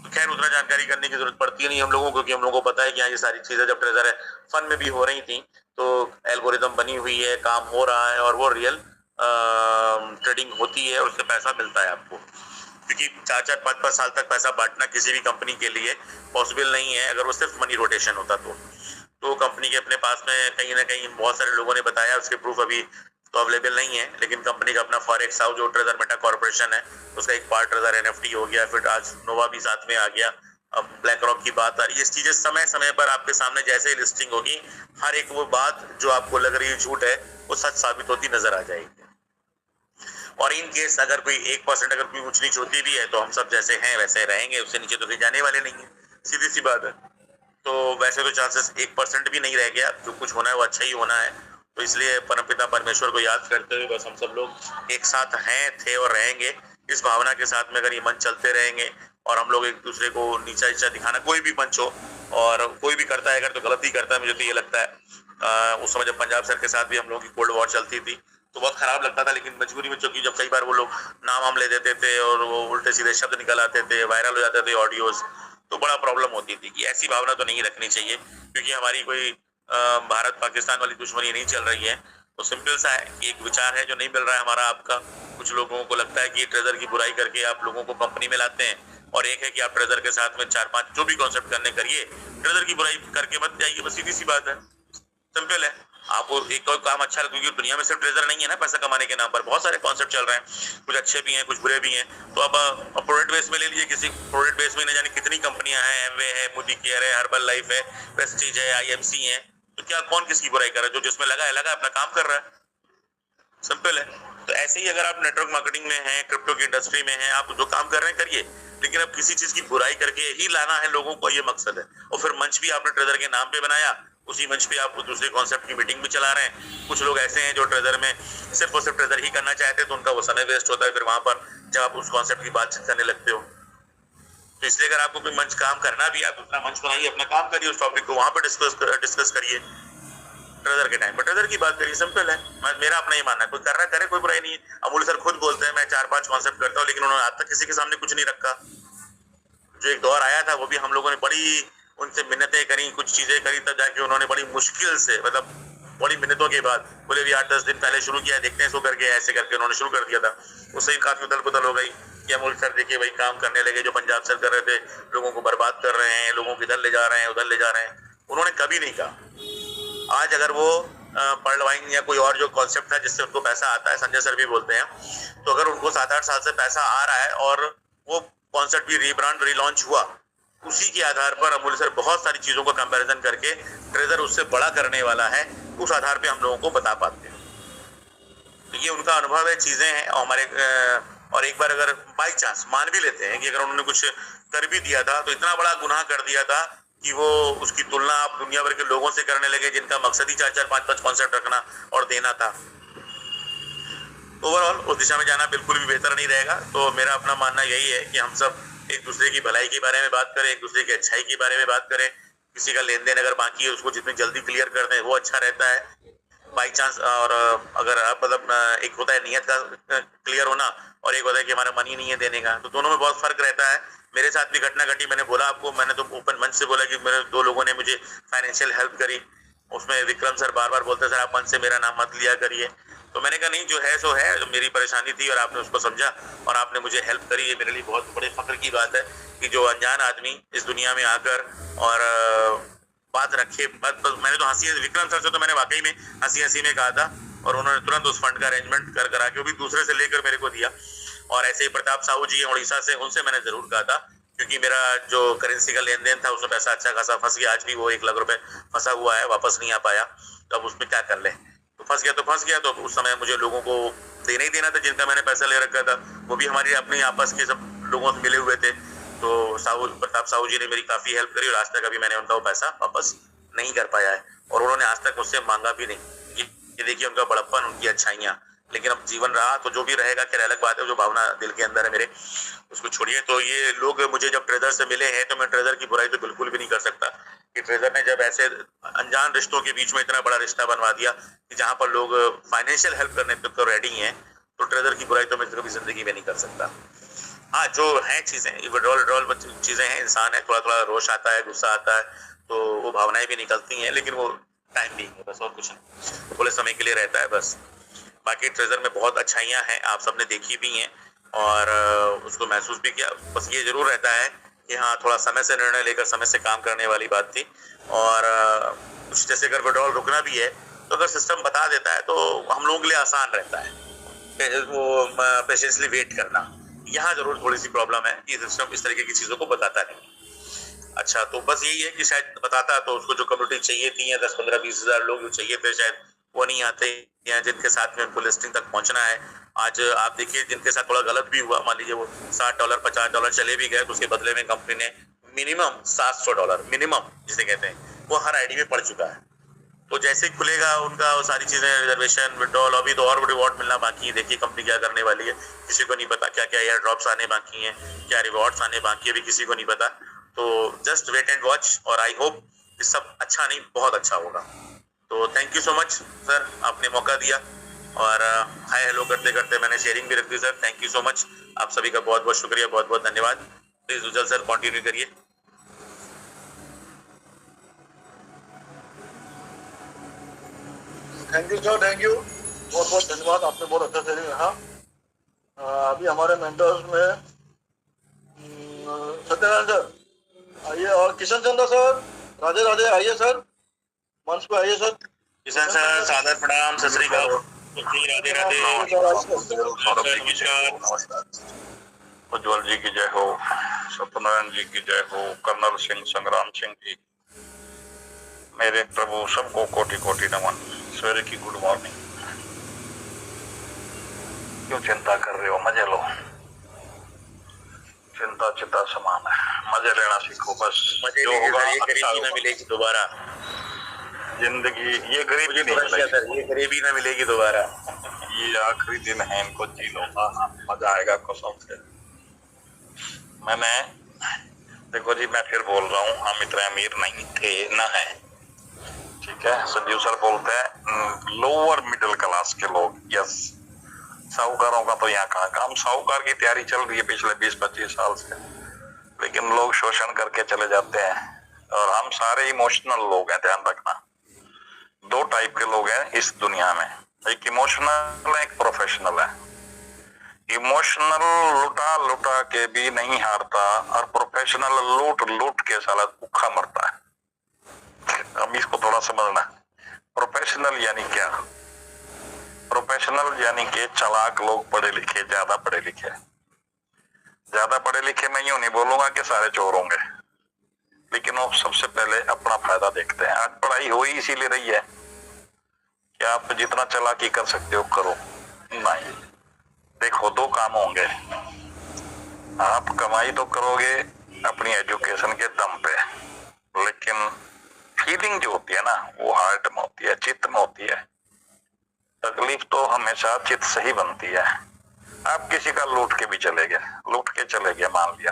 तो खैर उतना जानकारी करने की जरूरत पड़ती नहीं हम लोगों को, क्योंकि हम लोगों को पता है कि ये सारी चीजें जब ट्रेजर फंड में भी हो रही थी तो एल्गोरिदम बनी हुई है, काम हो रहा है और वो रियल ट्रेडिंग होती है और उससे पैसा मिलता है आपको। क्योंकि 4-4, 5-5 साल तक पैसा बांटना किसी भी कंपनी के लिए पॉसिबल नहीं है अगर वो सिर्फ मनी रोटेशन होता तो कंपनी के अपने पास में कहीं ना कहीं बहुत सारे लोगों ने बताया, उसके प्रूफ अभी तो अवेलेबल नहीं है, लेकिन कंपनी का अपना फॉरेक्स हाउस जो ट्रेजर मेटा कॉर्पोरेशन है, उसका एक पार्ट ट्रेजर NFT हो गया, फिर आज नोवा भी साथ में आ गया, अब ब्लैक रॉक की बात आ रही है। ये चीजें समय समय पर आपके सामने जैसे ही लिस्टिंग होगी, हर एक वो बात जो आपको लग रही है झूठ है, वो सच साबित होती नजर आ जाएगी। और इन केस अगर कोई 1% अगर कोई ऊंच नीच होती भी है तो हम सब जैसे हैं वैसे रहेंगे, उससे नीचे तो कहीं जाने वाले नहीं है, सीधी सी बात है। तो वैसे तो चांसेस 1% भी नहीं रह गया, जो कुछ होना है वो अच्छा ही होना है। तो इसलिए परमपिता परमेश्वर को याद करते हुए बस हम सब लोग एक साथ हैं, थे और रहेंगे। इस भावना के साथ में अगर ये मंच चलते रहेंगे और हम लोग एक दूसरे को नीचा नीचा दिखाना, कोई भी मंच हो और कोई भी करता है अगर तो गलत ही करता है, मुझे तो ये लगता है। उस समय जब पंजाब सर के साथ भी हम लोगों की कोल्ड वॉर चलती थी तो बहुत खराब लगता था, लेकिन मजबूरी में चूंकि जब कई बार वो लोग नाम ले देते थे और वो उल्टे सीधे शब्द निकल आते थे, वायरल हो जाते थे ऑडियोज, तो बड़ा प्रॉब्लम होती थी कि ऐसी भावना तो नहीं रखनी चाहिए, क्योंकि हमारी कोई भारत पाकिस्तान वाली दुश्मनी नहीं चल रही है। तो सिंपल सा है कि एक विचार है जो नहीं मिल रहा है हमारा आपका। कुछ लोगों को लगता है कि ट्रेजर की बुराई करके आप लोगों को कंपनी में लाते हैं, और एक है कि आप ट्रेजर के साथ में 4-5 जो भी कॉन्सेप्ट करने करिए, ट्रेजर की बुराई करके मत जाइए। बस सीधी सी बात है, सिंपल है। आपको एक और काम अच्छा लगता है, क्योंकि दुनिया में सिर्फ ट्रेजर नहीं है ना पैसा कमाने के नाम पर, बहुत सारे कॉन्सेप्ट चल रहे हैं, कुछ अच्छे भी हैं कुछ बुरे भी हैं। तो अब प्रोडक्ट बेस में ले लीजिए, किसी प्रोडक्ट बेस में न जाने कितनी कंपनियां हैं, एमवे है, मोदी केयर है, हर्बल लाइफ है, प्रेस्टीज है, आईएमसी है। तो क्या कौन किसकी बुराई कर रहा है? जो जिसमें लगा है अपना काम कर रहा है, सिंपल है। तो ऐसे ही अगर आप नेटवर्क मार्केटिंग में हैं, क्रिप्टो की इंडस्ट्री में हैं, आप जो काम कर रहे हैं करिए, लेकिन अब किसी चीज की बुराई करके ही लाना है लोगों को, ये मकसद है। और फिर मंच भी आपने ट्रेजर के नाम पे बनाया, उसी मंच पे आप दूसरे कॉन्सेप्ट की मीटिंग भी चला रहे हैं। कुछ लोग ऐसे हैं जो ट्रेजर में सिर्फ और सिर्फ ट्रेजर ही करना चाहते हैं, तो उनका वो समय वेस्ट होता है फिर वहां पर जब आप उस कॉन्सेप्ट की बातचीत करने लगते हो। तो इसलिए अगर आपको कोई मंच काम करना भी है, आप दूसरा मंच बनाइए, अपना काम करिए, उस टॉपिक को वहां पर डिस्कस करिए। ट्रेजर के टाइम पर ट्रेजर की बात करिए, सिंपल है। मेरा अपना ही मानना है, कोई कर रहा है करे, कोई बुराई नहीं है। अमूल सर खुद बोलते हैं मैं 4-5 कॉन्सेप्ट करता हूँ, लेकिन उन्होंने आज तक किसी के सामने कुछ नहीं रखा। जो एक दौर आया था वो भी हम लोगों ने बड़ी उनसे मिन्नतें करी, कुछ चीजें करी, तब जाके उन्होंने बड़ी मुश्किल से, मतलब बड़ी मिन्नतों के बाद बोले भी 8-10 दिन पहले शुरू किया, देखते हैं इसको करके, ऐसे करके उन्होंने शुरू कर दिया था। उससे ही काफी उथल पुथल हो गई कि अमूल सर देखिए भाई काम करने लगे, जो पंजाब सर कर रहे थे, लोगों को बर्बाद कर रहे हैं, लोगों को इधर ले जा रहे हैं उधर ले जा रहे हैं। उन्होंने कभी नहीं कहा। आज अगर वो पर्लवाइन या कोई और जो कॉन्सेप्ट था जिससे उनको पैसा आता है, संजय सर भी बोलते हैं, तो अगर उनको 7-8 साल से पैसा आ रहा है और वो कॉन्सेप्ट भी रीब्रांड रीलॉन्च हुआ, उसी के आधार पर अमूल सर बहुत सारी चीजों का कंपैरिजन करके ट्रेजर उससे बड़ा करने वाला है, उस आधार पे हम लोगों को बता पाते हैं। तो ये उनका अनुभव है, चीजें हैं। और हमारे और एक बार अगर बाई चांस मान भी लेते हैं कि अगर उन्होंने कुछ कर भी दिया था, तो इतना बड़ा गुनाह कर दिया था कि वो उसकी तुलना आप दुनिया भर के लोगों से करने लगे जिनका मकसद ही 4-4, 5-5 कॉन्सेप्ट रखना और देना था। ओवरऑल उस दिशा में जाना बिल्कुल भी बेहतर नहीं रहेगा। तो मेरा अपना मानना यही है कि हम सब एक दूसरे की भलाई के बारे में बात करें, एक दूसरे की अच्छाई के बारे में बात करें। किसी का लेन देन अगर बाकी है उसको जितनी जल्दी क्लियर कर दें वो अच्छा रहता है बाई चांस। और अगर मतलब एक होता है नियत का क्लियर होना, और एक होता है कि हमारा मन ही नहीं है देने का, तो दोनों में बहुत फर्क रहता है। मेरे साथ भी घटना घटी, मैंने बोला आपको, मैंने तो ओपन मंच से बोला कि मेरे 2 लोगों ने मुझे फाइनेंशियल हेल्प करी। उसमें विक्रम सर बार बार बोलते सर आप मन से मेरा नाम मत लिया करिए। तो मैंने कहा नहीं, जो है सो है, जो मेरी परेशानी थी और आपने उसको समझा और आपने मुझे हेल्प करी, ये मेरे लिए बहुत बड़े फख्र की बात है कि जो अनजान आदमी इस दुनिया में आकर और बात रखे। मैंने तो हंसी, विक्रम सर से तो मैंने वाकई में हंसी में कहा था, और उन्होंने तुरंत उस फंड का अरेंजमेंट करा के वो भी दूसरे से लेकर मेरे को दिया। और ऐसे ही प्रताप साहू जी उड़ीसा से, उनसे मैंने जरूर कहा था, क्योंकि मेरा जो करेंसी का लेन देन था उसमें पैसा अच्छा खासा फंस गया। आज भी वो 1 लाख रुपए फंसा हुआ है, वापस नहीं आ पाया। तो अब उसमें क्या कर ले, तो फंस गया। तो उस समय मुझे लोगों को देना ही देना था जिनका मैंने पैसा ले रखा था, वो भी हमारी अपनी आपस के सब लोगों से मिले हुए थे। तो प्रताप साहू जी ने मेरी काफी हेल्प करी, और आज तक अभी मैंने उनका वो पैसा वापस नहीं कर पाया है, और उन्होंने आज तक मुझसे मांगा भी नहीं। ये देखिए उनका बड़प्पन, उनकी अच्छाइयाँ। लेकिन अब जीवन रहा तो जो भी रहेगा, क्या अलग बात है, जो भावना दिल के अंदर है मेरे, उसको छोड़िए। तो ये लोग मुझे जब ट्रेजर से मिले हैं, तो मैं ट्रेजर की बुराई तो बिल्कुल भी नहीं कर सकता कि ट्रेजर ने जब ऐसे अनजान रिश्तों के बीच में इतना बड़ा रिश्ता बनवा दिया कि जहां पर लोग फाइनेंशियल हेल्प करने तक तो रेडी हैं, तो ट्रेजर की बुराई तो मैं कभी जिंदगी में नहीं कर सकता। हाँ, जो है चीजें विड्रॉल चीजें हैं, इंसान है, थोड़ा थोड़ा रोष आता है, गुस्सा आता है, तो वो भावनाएं भी निकलती हैं, लेकिन वो टाइम भी है बस, और कुछ नहीं, थोड़े समय के लिए रहता है बस। बाकी ट्रेजर में बहुत अच्छाइयाँ हैं, आप सबने देखी भी हैं और उसको महसूस भी किया। बस ये जरूर रहता है कि हाँ, थोड़ा समय से निर्णय लेकर समय से काम करने वाली बात थी। और कुछ जैसे अगर विड्रॉल रुकना भी है, तो अगर सिस्टम बता देता है तो हम लोगों के लिए आसान रहता है वो पेशेंसली वेट करना। यहाँ जरूर थोड़ी सी प्रॉब्लम है कि सिस्टम इस तरीके की चीजों को बताता नहीं। अच्छा, तो बस यही है कि शायद बताता तो उसको जो कम्युनिटी चाहिए थी, या 10, 15, 20 हजार लोग जो चाहिए थे, शायद वो नहीं आते, या जिनके साथ में उनको लिस्टिंग तक पहुंचना है। आज आप देखिए जिनके साथ थोड़ा गलत भी हुआ, मान लीजिए वो $60, $50 चले भी गए, तो उसके बदले में कंपनी ने मिनिमम $700 मिनिमम जिसे कहते हैं वो हर आईडी में पड़ चुका है। तो जैसे खुलेगा उनका वो सारी चीजें, रिजर्वेशन, विड्रॉल, अभी तो और रिवॉर्ड मिलना बाकी है। देखिए कंपनी क्या करने वाली है, किसी को नहीं पता। क्या क्या एयर ड्रॉप्स आने बाकी हैं, क्या रिवॉर्ड्स आने बाकी है, अभी किसी को नहीं पता। तो जस्ट वेट एंड वॉच, और आई होप ये सब अच्छा नहीं बहुत अच्छा होगा। तो thank you so much sir, आपने मौका दिया, और हाय हेलो करते करते मैंने शेयरिंग भी रख दी sir. Thank you so much, आप सभी का बहुत बहुत शुक्रिया, बहुत बहुत धन्यवाद। प्लीज उज्जवल सर कंटिन्यू करिए। Thank you sir, thank you, बहुत बहुत धन्यवाद, आपने बहुत अच्छा ट्रेनिंग रहा। अभी हमारे मेंटर्स में सत्यनारायण सर आइए, और किशन चंद्र सर, राधे राधे, आइए सर, मंच पे आइए सर। किशन सर सादर प्रणाम, सत श्री अकाल, राधे राधे, नमस्कार। उज्जवल जी की जय हो, सत्यनारायण जी की जय हो, कर्नल सिंह, संग्राम सिंह जी, मेरे प्रभु सबको कोटि कोटि नमन। सवेरे की गुड मॉर्निंग। क्यों चिंता कर रहे हो, मजे लो, चिंता चिंता समान है, मजे लेना सीखो बस। मजे जो लीजिए होगा सर, ये अच्छा गरीबी ना होगा। मिलेगी दोबारा, जिंदगी ये गरीबी मुझे नहीं थोड़ा सा मिलेगी, सर, ये गरीबी ना मिलेगी दोबारा। ये आखिरी दिन है, इनको जी लो, मजा आएगा कसम से। मैंने देखो जी, मैं फिर बोल रहा हूँ, हम इतने अमीर नहीं थे ना है, ठीक है। संजीव सर बोलते हैं लोअर मिडिल क्लास के लोग, यस, साहूकारों का तो यहाँ कहाँ, हम साहूकार की तैयारी चल रही है पिछले 20-25 साल से, लेकिन लोग शोषण करके चले जाते हैं, और हम सारे इमोशनल लोग हैं, ध्यान रखना। 2 टाइप के लोग हैं इस दुनिया में, एक इमोशनल है, एक प्रोफेशनल है। इमोशनल लुटा लुटा के भी नहीं हारता, और प्रोफेशनल लूट लूट के साला भूखा मरता है। अब इसको थोड़ा समझना। प्रोफेशनल यानी क्या? प्रोफेशनल यानी कि चालाक लोग, पढ़े लिखे, ज्यादा पढ़े लिखे। ज्यादा पढ़े लिखे मैं यूं नहीं बोलूंगा कि सारे चोर होंगे, लेकिन वो सबसे पहले अपना फायदा देखते हैं। आज पढ़ाई हो ही इसीलिए रही है कि आप जितना चालाकी कर सकते हो करो। नहीं, देखो 2 काम होंगे, आप कमाई तो करोगे अपनी एजुकेशन के दम पे, लेकिन फीलिंग जो होती है ना, वो हार्ट में होती है, चित्त में होती है। तकलीफ तो हमेशा चित्त से ही बनती है। आप किसी का लूट के भी चले गए, लूट के चले गए मान लिया,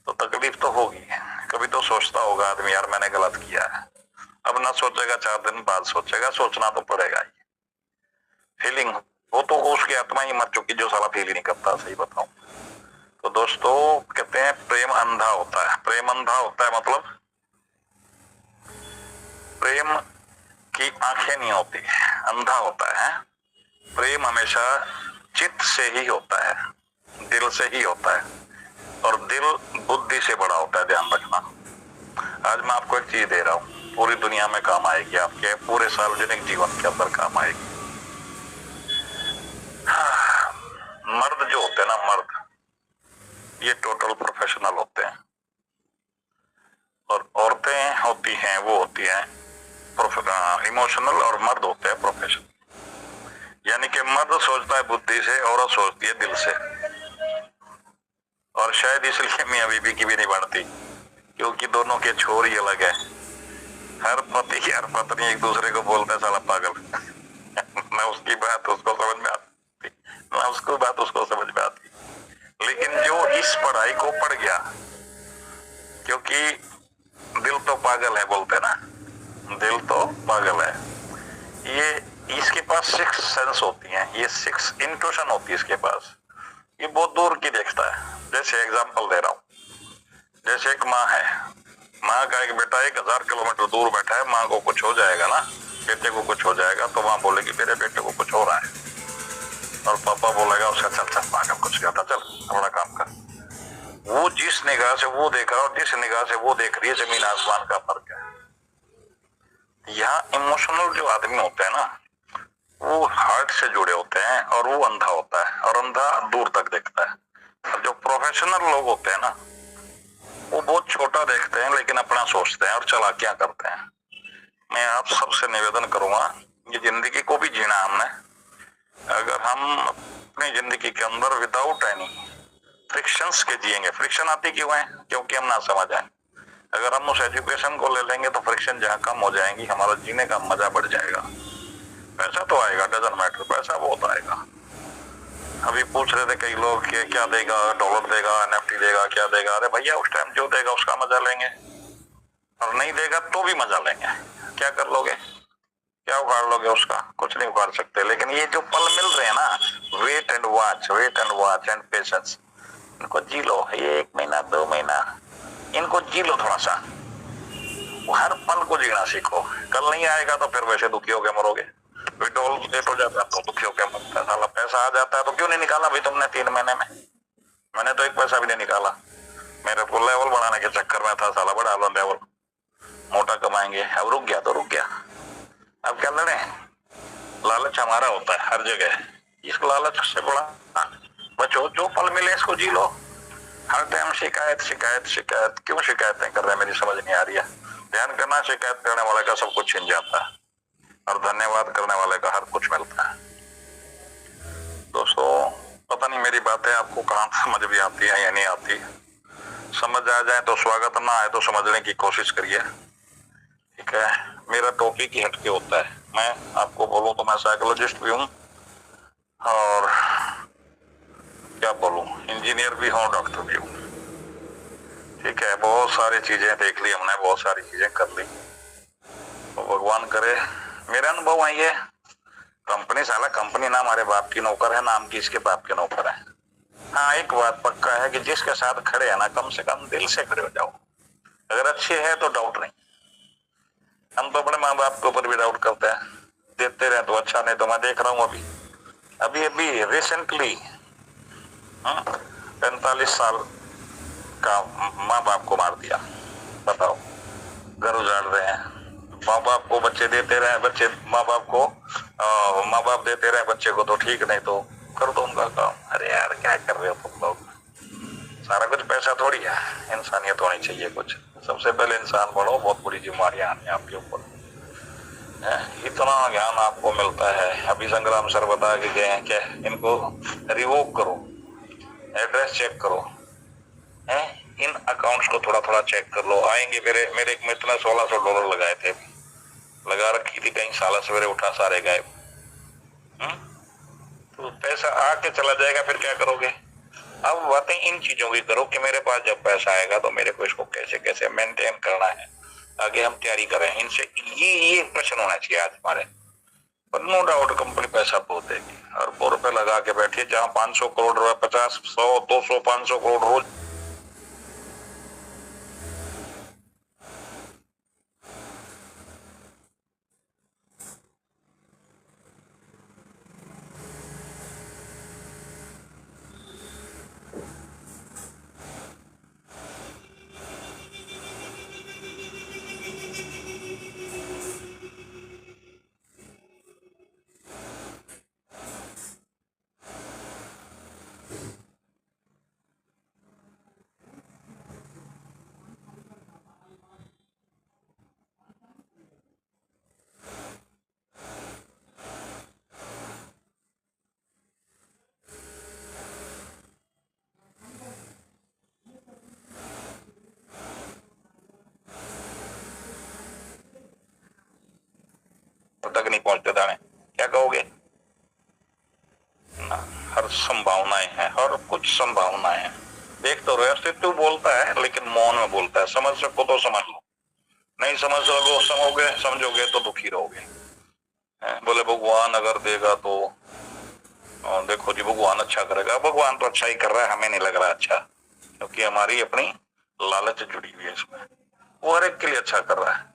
तो तकलीफ तो होगी। कभी तो सोचता होगा आदमी, यार मैंने गलत किया है। अब ना सोचेगा, 4 दिन बाद सोचेगा, सोचना तो पड़ेगा ही। फीलिंग वो तो उसकी आत्मा ही मर चुकी जो साला फील ही नहीं करता, सही बताऊं तो। दोस्तों कहते हैं प्रेम अंधा होता है। प्रेम अंधा होता है मतलब प्रेम की आंखें नहीं होती, अंधा होता है। प्रेम हमेशा चित्त से ही होता है, दिल से ही होता है, और दिल बुद्धि से बड़ा होता है, ध्यान रखना। आज मैं आपको एक चीज दे रहा हूँ, पूरी दुनिया में काम आएगी, आपके पूरे सार्वजनिक जीवन के अंदर काम आएगी। मर्द जो होते हैं ना, मर्द, ये टोटल प्रोफेशनल होते हैं, और औरतें होती हैं, वो होती हैं इमोशनल, और मर्द होते हैं प्रोफेशनल। यानी कि मर्द सोचता है बुद्धि से, औरत सोचती है दिल से। और शायद इसलिए मियां बीबी की भी नहीं बनती, क्योंकि दोनों के छोर ही अलग है। हर पति हर पत्नी एक दूसरे को बोलते हैं साला पागल ना उसकी बात उसको समझ में आती, ना उसको बात उसको समझ में आती। लेकिन जो इस पढ़ाई को पढ़ गया, क्योंकि दिल तो पागल है बोलते ना, दिल तो पागल है, ये इसके पास 6 सेंस होती हैं, ये 6 इंट्यूशन होती है इसके पास। ये बहुत दूर की देखता है। जैसे एग्जांपल दे रहा हूँ, जैसे एक माँ है, माँ का एक बेटा 1000 किलोमीटर दूर बैठा है, माँ को कुछ हो जाएगा ना, बेटे को कुछ हो जाएगा, तो माँ बोलेगी मेरे बेटे को कुछ हो रहा है, और पापा बोलेगा उसका चल चल पागल कुछ कहता, चल अपना काम कर। वो जिस निगाह से वो देख रहा है और जिस निगाह से वो देख रही है, जमीन आसमान का फर्क है। यहाँ इमोशनल जो आदमी होते हैं ना, वो हार्ट से जुड़े होते हैं, और वो अंधा होता है, और अंधा दूर तक देखता है। और जो प्रोफेशनल लोग होते हैं ना, वो बहुत छोटा देखते हैं, लेकिन अपना सोचते हैं और चालाकियां करते हैं। मैं आप सबसे निवेदन करूंगा, ये जिंदगी को भी जीना हमने, अगर हम अपनी जिंदगी के अंदर विदाउट एनी फ्रिक्शंस के जिएंगे। फ्रिक्शन आती क्यों है? क्योंकि हम ना समझ आए। अगर हम उस एजुकेशन को ले लेंगे तो फ्रिक्शन जहाँ कम हो जाएंगी, हमारा जीने का मजा बढ़ जाएगा। पैसा तो आएगा, डजंट मैटर, पैसा बहुत आएगा। अभी पूछ रहे थे कई लोग कि क्या देगा, डॉलर देगा, एनएफटी देगा, क्या देगा। अरे भैया उस टाइम जो देगा उसका मजा लेंगे, और नहीं देगा तो भी मजा लेंगे। क्या कर लोगे, क्या उखाड़ लोगे उसका? कुछ नहीं उखाड़ सकते। लेकिन ये जो पल मिल रहे हैं ना, wait and watch and patience, इनको जी लो। ये 1 महीना 2 महीना इनको जी लो थोड़ा सा, हर पल को जीना सीखो। कल नहीं आएगा तो फिर वैसे दुखी होके मरोगे। विड्रॉल लेट हो जाता है तो दुखी होकर मरता है साला। पैसा आ जाता है तो क्यों नहीं निकाला भाई तुमने 3 महीने में? मैंने तो एक पैसा भी नहीं निकाला, मेरे को लेवल बढ़ाने के चक्कर में था साला। बढ़ा लो लेवल, मोटा कमाएंगे। अब रुक गया तो रुक गया, अब क्या लड़े? लालच हमारा होता है हर जगह, इस लालच से बड़ा बचो, जो पल मिले इसको जी लो। हर टाइम शिकायत शिकायत शिकायत, क्यों शिकायतें कर रहे हैं मेरी समझ नहीं आ रही है। ध्यान करना, शिकायत करने वाले का सब कुछ छिन जाता है और धन्यवाद करने वाले का हर कुछ मिलता है। दोस्तों पता नहीं मेरी बातें आपको कहाँ समझ भी आती है या नहीं आती। समझ आ जाए तो स्वागत, ना आए तो समझने की कोशिश करिए, ठीक है। मेरा टॉपिक ही हटके होता है। मैं आपको बोलूं तो मैं साइकोलॉजिस्ट भी हूँ और क्या बोलूं, इंजीनियर भी हूँ, डॉक्टर भी हूँ, ठीक है। बहुत सारी चीजें देख ली हमने, बहुत सारी चीजें कर ली, तो भगवान करे। मेरा अनुभव है ये, कंपनी साला कंपनी ना हमारे बाप की नौकर है, ना हम किसके बाप के नौकर है। हाँ एक बात पक्का है कि जिसके साथ खड़े है ना, कम से कम दिल से खड़े हो जाओ। अगर अच्छे है तो डाउट नहीं। हम तो अपने माँ बाप के ऊपर भी डाउट करते हैं, देते रहे तो अच्छा, नहीं तो मैं देख रहा हूँ अभी रिसेंटली 45 साल का माँ बाप को मार दिया। बताओ, घर उजाड़ रहे हैं, माँ बाप को बच्चे देते रहे, बच्चे माँ बाप को माँ बाप देते रहे बच्चे को तो ठीक, नहीं तो कर दो उनका काम। अरे यार क्या कर रहे हो तुम लोग? सारा कुछ पैसा थोड़ी है, इंसानियत होनी चाहिए कुछ। सबसे पहले इंसान बढ़ो, बहुत बुरी जिम्मेदारियां आनी आपके ऊपर। इतना ज्ञान आपको मिलता है। अभी संग्राम सर बता के गए हैं क्या, इनको रिवोक करो, एड्रेस चेक करो, इन अकाउंट्स को थोड़ा थोड़ा चेक कर लो। आएंगे मेरे एक मित्र ने $1600 लगाए थे, लगा रखी थी, कहीं साला सवेरे उठा सारे गायब। तो पैसा आके चला जाएगा, फिर क्या करोगे? अब बातें इन चीजों की करो कि मेरे पास जब पैसा आएगा तो मेरे को इसको कैसे कैसे मेंटेन करना है, आगे हम तैयारी करें। इनसे ये प्रश्न होना चाहिए आज हमारे। पर नो डाउट कंपनी पैसा बहुत देगी, अरबों रुपए लगा के बैठी है, जहां 500 करोड़ रुपए, 50, 100, 200, 500 करोड़ रोज तक नहीं पहुंचते दाने, क्या कहोगे? ना, हर संभावनाएं हैं, हर कुछ संभावनाएं हैं। देख तो रहे, अस्तित्व बोलता है लेकिन मौन में बोलता है। समझ सको तो समझ लो, नहीं समझ सको समझोगे तो दुखी रहोगे। बोले भगवान अगर देगा तो देखो जी, भगवान अच्छा करेगा। भगवान तो अच्छा ही कर रहा है, हमें नहीं लग रहा अच्छा, क्योंकि हमारी अपनी लालच जुड़ी हुई है इसमें। वो हर एक के लिए अच्छा कर रहा है।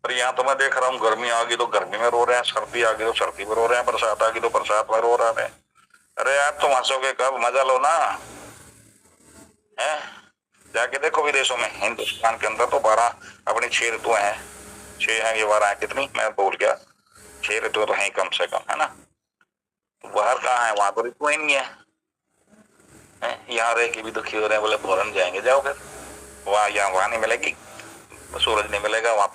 पर यहाँ तो मैं देख रहा हूँ, गर्मी आ गई तो गर्मी में रो रहे हैं, सर्दी आ गई तो सर्दी में रो रहे हैं, बरसात आ गई तो बरसात में रो रहे हैं। अरे यार तुम हंसोगे कब? मजा लो ना, है? जाके देखो विदेशों में, हिंदुस्तान के अंदर तो 12 अपनी 6 ऋतुएं हैं। 6 हैं, ये 12 है कितनी मैं भूल गया। 6 ऋतु तो है कम से कम, है ना? तो बाहर कहाँ है? वहां तो ऋतु ही नहीं है। यहाँ रह के भी दुखी हो रहे हैं, बोले फौरन जाएंगे। जाओ फिर, वहां नहीं मिलेगी, सूरज नहीं मिलेगा वहां,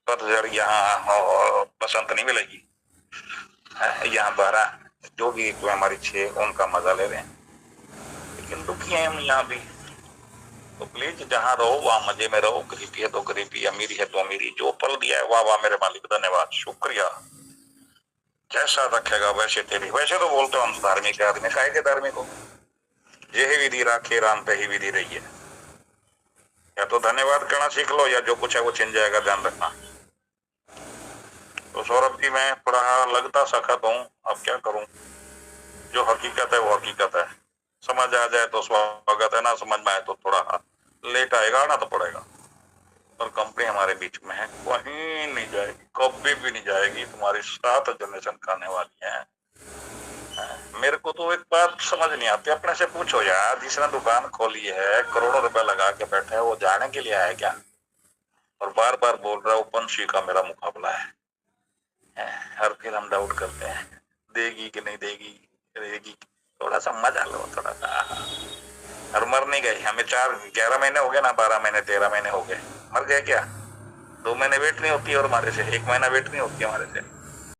पतझड़ यहाँ बसंत नहीं मिलेगी। यहाँ 12 जो भी ऋतु हमारी 6 उनका मजा ले रहे हैं, लेकिन दुखी हैं हम यहाँ भी। तो प्लीज जहाँ रहो वहां मजे में रहो। गरीबी है तो गरीबी, अमीरी है तो अमीरी, जो पल दिया है वाह वाह मेरे मालिक, धन्यवाद, शुक्रिया। जैसा रखेगा वैसे तेरी। वैसे तो बोलते हो हम धार्मिक आदमी, काहे के धार्मिक हो? यही विधि राखे राम पे ही विधि रही है। या तो धन्यवाद करना सीख लो, या जो कुछ है वो छिन जाएगा, ध्यान रखना। तो सौरभ जी मैं थोड़ा लगता सखत हूँ, अब क्या करूं? जो हकीकत है वो हकीकत है। समझ आ जाए तो स्वागत है, ना समझ में आए तो थोड़ा लेट आएगा, ना तो पड़ेगा। और कंपनी हमारे बीच में है, कहीं नहीं जाएगी। कभी भी नहीं जाएगी, तुम्हारी 7 जनरेशन खाने वाली है। मेरे को तो एक बात समझ नहीं आती, अपने से पूछो यार, जिसने दुकान खोली है करोड़ों रुपए लगा के बैठा है, वो जाने के लिए आया क्या? और बार बार बोल रहा है ओपन का मेरा मुकाबला है। हर फिर हम डाउट करते हैं देगी कि नहीं देगी, रहेगी। थोड़ा सा मजा लो, थोड़ा सा। और मर नहीं गई, हमें 11 महीने हो गए ना, 12 महीने 13 महीने हो गए, मर गए क्या? 2 महीने वेट नहीं होती और हमारे से 1 महीना वेट नहीं होती हमारे से।